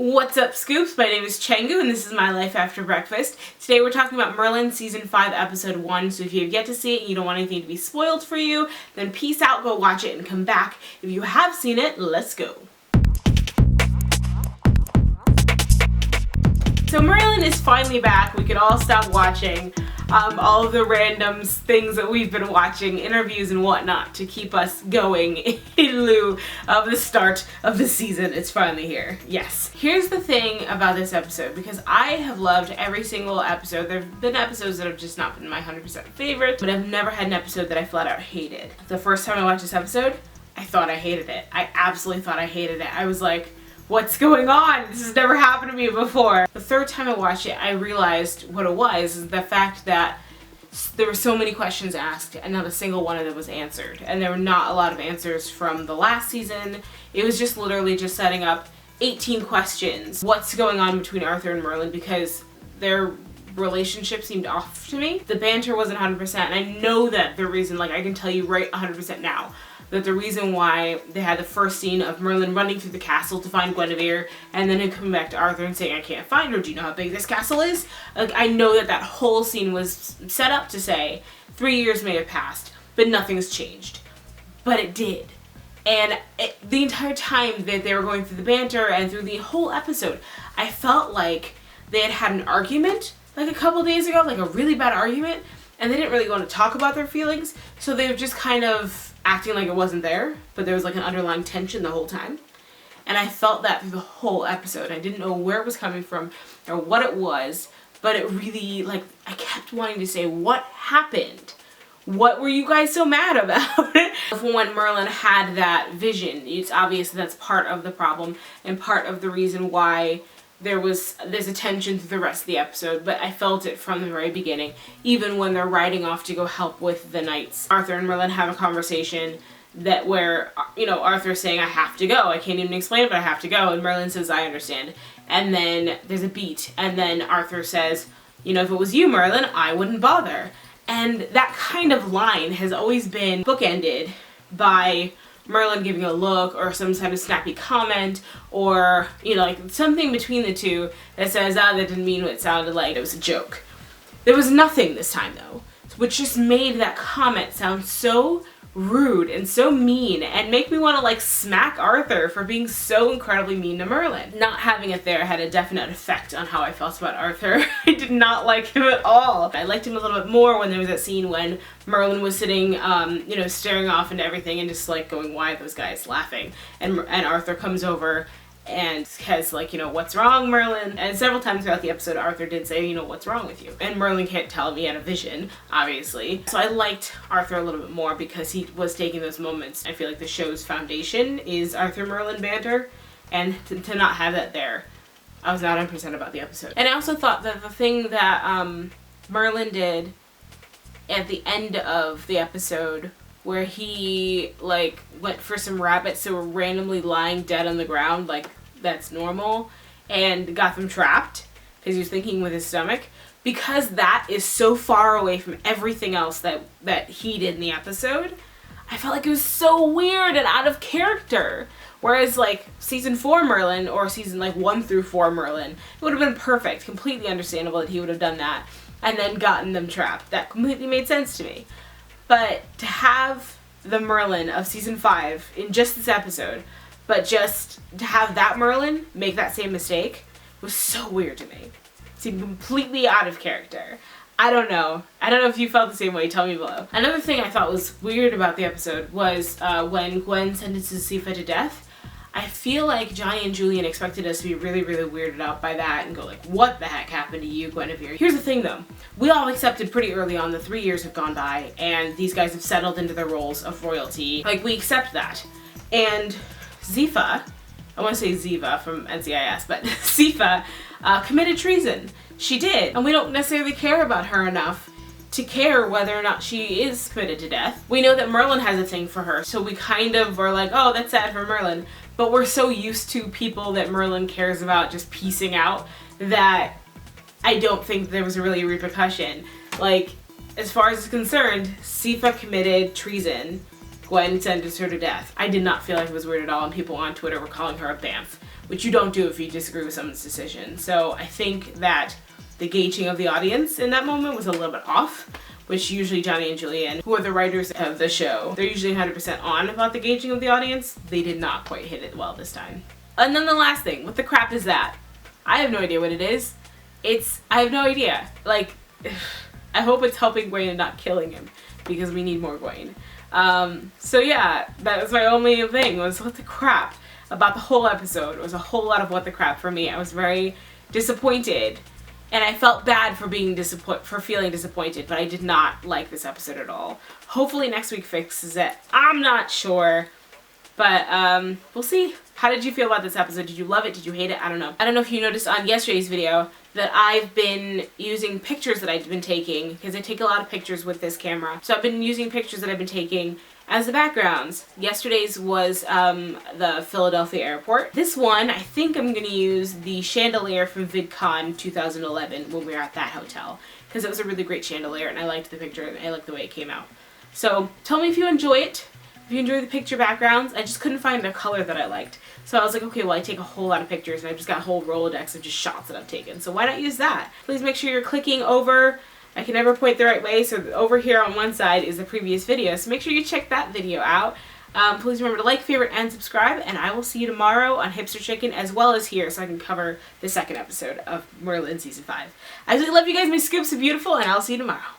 What's up, Scoops? My name is Chengu and this is My Life After Breakfast. Today we're talking about Merlin Season 5 Episode 1, so if you have yet to see it and you don't want anything to be spoiled for you, then peace out, go watch it and come back. If you have seen it, let's go. So Merlin is finally back. We can all stop watching all of the random things that we've been watching, interviews and whatnot, to keep us going in lieu of the start of the season. It's finally here. Yes. Here's the thing about this episode, because I have loved every single episode. There have been episodes that have just not been my 100% favorite, but I've never had an episode that I flat out hated. The first time I watched this episode, I thought I hated it. I absolutely thought I hated it. I was like, what's going on? This has never happened to me before. The third time I watched it, I realized what it was, is the fact that there were so many questions asked and not a single one of them was answered. And there were not a lot of answers from the last season. It was just literally just setting up 18 questions. What's going on between Arthur and Merlin, because their relationship seemed off to me. The banter wasn't 100%, and I know that the reason, like I can tell you right 100% now, that the reason why they had the first scene of Merlin running through the castle to find Guinevere and then him coming back to Arthur and saying, I can't find her, do you know how big this castle is? Like, I know that that whole scene was set up to say 3 years may have passed, but nothing's changed. But it did. And the entire time that they were going through the banter and through the whole episode, I felt like they had an argument like a couple days ago, like a really bad argument, and they didn't really want to talk about their feelings, so they were just kind of acting like it wasn't there, but there was like an underlying tension the whole time. And I felt that through the whole episode. I didn't know where it was coming from or what it was, but it really, like, I kept wanting to say, what happened? What were you guys so mad about? When Merlin had that vision, it's obvious that's part of the problem and part of the reason why there's a tension through the rest of the episode, but I felt it from the very beginning, even when they're riding off to go help with the knights. Arthur and Merlin have a conversation where, you know, Arthur's saying, I have to go, I can't even explain it, but I have to go, and Merlin says, I understand. And then there's a beat, and then Arthur says, you know, if it was you, Merlin, I wouldn't bother. And that kind of line has always been bookended by Merlin giving a look or some kind of snappy comment, or, you know, like something between the two that says, that didn't mean what it sounded like, it was a joke. There was nothing this time though, which just made that comment sound so rude and so mean and make me want to like smack Arthur for being so incredibly mean to Merlin. Not having it there had a definite effect on how I felt about Arthur. I did not like him at all. I liked him a little bit more when there was that scene when Merlin was sitting, you know, staring off into everything and just like going, why are those guys laughing? And Arthur comes over and has like, you know, what's wrong, Merlin? And several times throughout the episode, Arthur did say, you know, what's wrong with you? And Merlin can't tell if he had a vision, obviously. So I liked Arthur a little bit more because he was taking those moments. I feel like the show's foundation is Arthur-Merlin banter, and to not have that there, I was not 100% about the episode. And I also thought that the thing that Merlin did at the end of the episode, where he like went for some rabbits that were randomly lying dead on the ground, like that's normal, and got them trapped because he was thinking with his stomach, because that is so far away from everything else that he did in the episode. I felt like it was so weird and out of character. Whereas like season 4 Merlin, or season like 1 through 4 Merlin, it would have been perfect, completely understandable that he would have done that and then gotten them trapped. That completely made sense to me. But to have the Merlin of season 5 in just this episode, but just to have that Merlin make that same mistake was so weird to me. It seemed completely out of character. I don't know. I don't know if you felt the same way. Tell me below. Another thing I thought was weird about the episode was when Gwen sentences Sifa to death. I feel like Johnny and Julian expected us to be really, really weirded out by that and go like, what the heck happened to you, Guinevere? Here's the thing though. We all accepted pretty early on that 3 years have gone by and these guys have settled into their roles of royalty. Like, we accept that. And Zifa, I want to say Ziva from NCIS, but Sifa committed treason. She did. And we don't necessarily care about her enough to care whether or not she is committed to death. We know that Merlin has a thing for her, so we kind of are like, oh, that's sad for Merlin. But we're so used to people that Merlin cares about just piecing out that I don't think there was really a repercussion. Like, as far as it's concerned, Sifa committed treason. Gwen sentenced her to death. I did not feel like it was weird at all, and people on Twitter were calling her a bamf, which you don't do if you disagree with someone's decision. So I think that the gauging of the audience in that moment was a little bit off, which usually Johnny and Julian, who are the writers of the show, they're usually 100% on about the gauging of the audience. They did not quite hit it well this time. And then the last thing, what the crap is that? I have no idea what it is. I have no idea. Like, I hope it's helping Wayne and not killing him, because we need more Wayne. So yeah, that was my only thing, was what the crap about the whole episode. It was a whole lot of what the crap for me. I was very disappointed, and I felt bad for feeling disappointed, but I did not like this episode at all. Hopefully next week fixes it. I'm not sure, but we'll see. How did you feel about this episode? Did you love it? Did you hate it? I don't know. I don't know if you noticed on yesterday's video that I've been using pictures that I've been taking, because I take a lot of pictures with this camera. So I've been using pictures that I've been taking as the backgrounds. Yesterday's was the Philadelphia airport. This one, I think I'm going to use the chandelier from VidCon 2011 when we were at that hotel, because it was a really great chandelier and I liked the picture and I liked the way it came out. So tell me if you enjoy it. If you enjoy the picture backgrounds. I just couldn't find a color that I liked. So I was like, okay, well, I take a whole lot of pictures and I've just got a whole Rolodex of just shots that I've taken. So why not use that? Please make sure you're clicking over. I can never point the right way, so over here on one side is the previous video. So make sure you check that video out. Please remember to like, favorite, and subscribe, and I will see you tomorrow on Hipster Chicken, as well as here, so I can cover the second episode of Merlin Season 5. I really love you guys. My scoops are beautiful, and I'll see you tomorrow.